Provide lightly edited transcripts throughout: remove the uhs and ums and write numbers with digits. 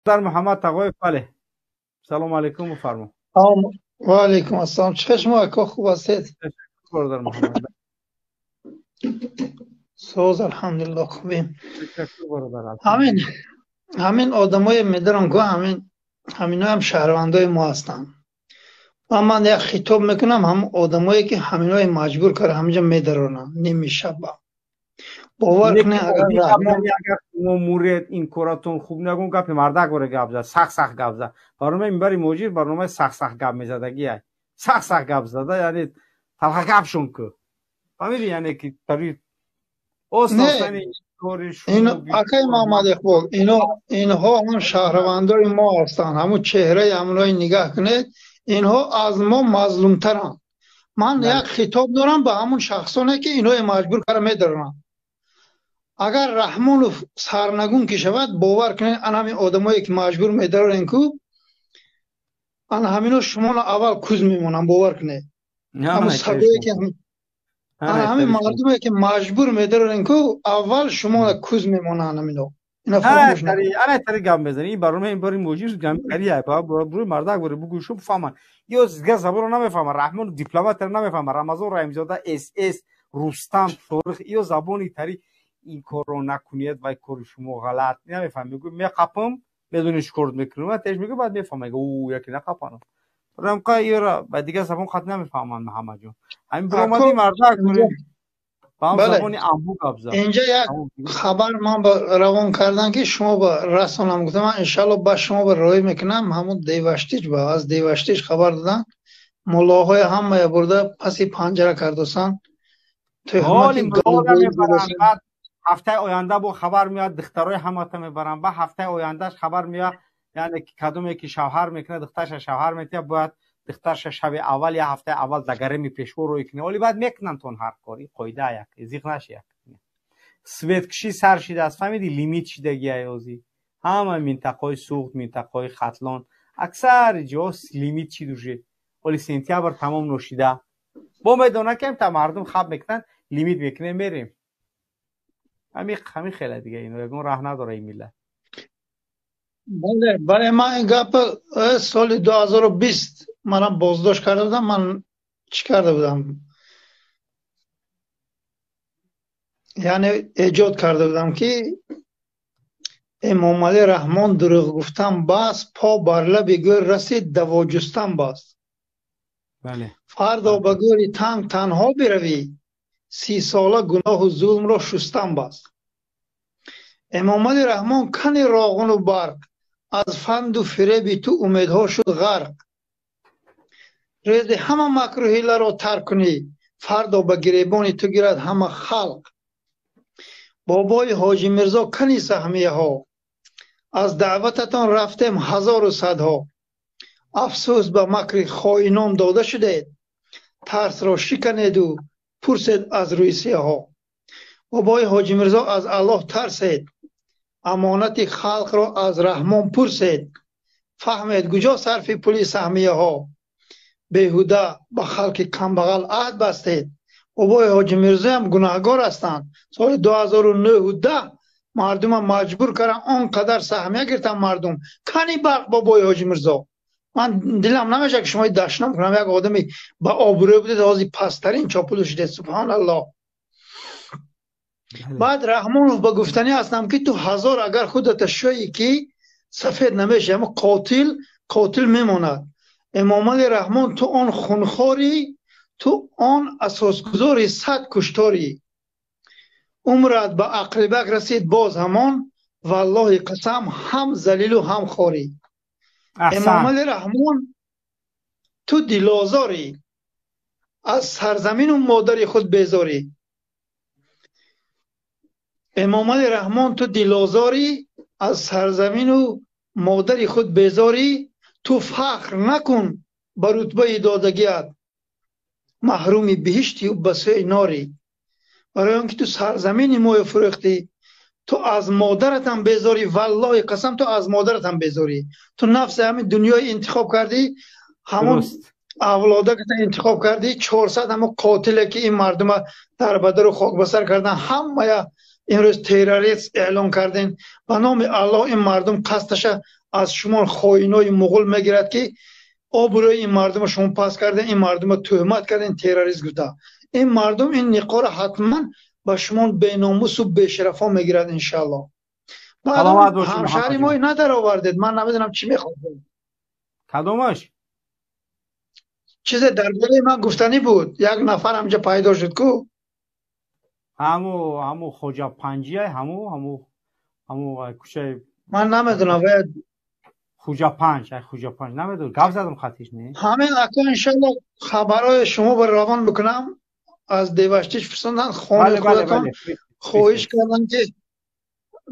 در محمد تقوی بله. سلام علیکم و فرما. و علیکم السلام. چه شما که خوب هستید؟ تشکر در محمد. سوز الحمدلله خوبیم. تشکر برادر. همین آدمای میدارن که همینا هم شهروندای ما هستن. و من یک خطاب میکنم هم آدمایی که همینای مجبور کرده همینجا میدارن نمیشه باور کنه. اگر رحمان اگر مورد این کاراتون خوب نگون گپ مردک بره گپ زد سخت گپ زد. برنامه منبر موجیر برنامه سخت گپ میزدگی ای سخت گپ زده یعنی تلخ گپشون که فهمیدی یعنی که طریق اساسا کارش اینو اکای محمد اقبال اینها هم شهروندای ما هستن. همون چهره همونای نگاه کنید اینها از ما مظلوم ترن. من یک خطاب دارم به همون شخصانه که اینو مجبور کرده میدارن. اگر رحمان سرنگون که شود باور کنید ان همین آدمایی که مجبور میدارن کو ان همینو شما اول کوز میمونن باور کنید. همون سبایی که همین مردمی که مجبور میدارن کو اول شما کوز میمونن همینو. اینا فراموش نکنید. انا تری گام بزنی این برنامه این باری موجیر گام کریه برو مردک بره بگو شو بفهمن یا زبر نمیفهمن رحمان دیپلمات نمیفهمن رمضان رحیمزاده اس رستم شورخ یا زبانی تری این کارو نکنید و کار شما غلط نمیفهم میگه میقپم بدونش کرد میکنم تاش میگه بعد میفهمه او یکی نقپانم رمقا ایرا بعد دیگه زبان خط نمیفهمن محمد جون همین برامدی مردک کنه با زبانی انبو قبضه. اینجا یک خبر من با روان کردن که شما با رسانم گفتم من انشالله با شما با رای میکنم. همون دیوشتیج با از دیوشتیج خبر دادن ملاهای همه برده پسی پنجره کردوسن تهمتی بعد هفته آینده با خبر میاد دخترای همت میبرن با هفته آیندهش خبر میاد یعنی کدومی که شوهر میکنه دخترش شوهر میته باید دخترش شب اول یا هفته اول دگره میپیشو روی کنه ولی بعد میکنن تون هر کاری قاعده یک زیغ نشه یک سویت کشی سر شده است فهمیدی لیمیت شدگی ایازی همه منطقه سوخت منطقه خطلان اکثر جا لیمیت چی دوشه ولی سنتیبر تمام نشیده با میدونه که تا مردم خواب میکنن لیمیت میکنه میریم همین خیلی دیگه اینو یکون راه نداره این ملت. بله برای من این گپ سال 2020 منم بازداشت کرده بودم. من چی کرده بودم یعنی ایجاد کرده بودم که امام علی رحمان دروغ گفتن بس پا بر لب گور رسید دوا جستن بس. بله فردا به گوری تنگ تنها بروی 30 ساله گناه و ظلم را شستن بس. امام علی رحمان کنی راغون و برق از فند و فریب تو امیدها شد غرق. ریز همه مکر و حیله را ترک کنی فردا به گریبان تو گیرد همه خلق. بابای حاجی مرزا کنی سهمیه ها از دعوتتان رفتیم هزار و صدها. افسوس به مکر خائنان داده شدید ترس را شکنید و پرسید از روی سیاه. بابای حاجی مرزا از الله ترسید امانت خلق را از رحمان پرسید. فهمید کجا صرف پول سهمیه ها بیهوده به خلق کمبغل عهد بستید. بابای حاجی مرزا هم گناهگار هستند. سال 2009 و 10 مردم هم مجبور کردن آنقدر سهمیه گرفتن مردم کنی برق بابای حاجی مرزا. من دلم نمیشه که شما دشنام کنم یک آدمی با آبروی بودید آزی پسترین چاپلو شده سبحان الله. بعد رحمان با گفتنی هستم که تو هزار اگر خودت شوی که سفید نمیشه اما قاتل میماند. امام علی رحمان تو آن خونخواری تو آن اساسگذاری 100 کشتاری. عمرت به عقربک رسید باز همان والله قسم هم ذلیل و هم خواری. امام علی رحمان تو دلازاری از سرزمین و مادر خود بیزاری. امام علی رحمان تو دلازاری از سرزمین و مادر خود بیزاری. تو فخر نکن به رتبه دادگیت محروم بهشتی و بسه ناری. برای آنکه تو سرزمین ما فروختی تو از مادرت هم بیزاری والله قسم تو از مادرت هم بیزاری. تو نفس همین دنیای انتخاب کردی همون اولاده که انتخاب کردی 400 همون قاتله که این مردم در بدر و خاک بسر کردن همه امروز تروریست اعلام کردین به نام الله. این مردم قصدش از شما خائنای مغول میگیرد که آبروی این مردم شما پاس کردین، این مردم تهمت کردین تروریست گفته. این مردم این نقاب حتما با شما بیناموس و بی‌شرفا میگیرد انشالله. سلامت بعدم باشین همشهری محمد ما جان. ندار آوردید، من نمیدونم چی میخواد. کدومش؟ چیز درباره من گفتنی بود، یک نفر همجا پیدا شد کو. همو خوجا پنجیه، همو کوچه من نمیدونم باید خوجا پنج، خوجا پنج نمیدونم، گپ زدم خطیش نه. همین اکا انشالله خبرهای شما بر روان بکنم. از دیوشتیش پرسندن خانه بله بله خودتان بله، خواهش کردن که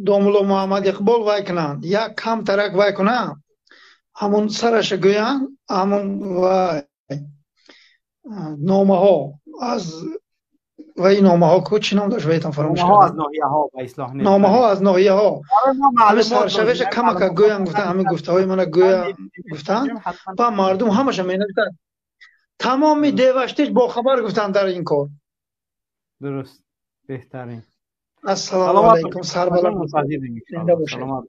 دوملو محمد اقبال وای کنند، یک کم ترک وای کنند، همون سرش گویند، همون وای نامه ها از وی نامه ها کو چی نام داشت ویتان فراموش نامه ها از کردم. ناحیه ها به اصلاح نامه نظامی. ها از ناحیه ها برای ما همه معلومات سرشویش لازمه، کمک معلومات گویان گفتن، اصلا همه گفته های من ما گویا گفتن. حتما و مردم همش می نویسند. تمامی درست دیوشتیش با خبر گفتن در این کار. درست بهترین. السلام سلامت علیکم، باشید سر محمد جان، بلند منتظریم ان شاء زنده الله. باشید. سلامت.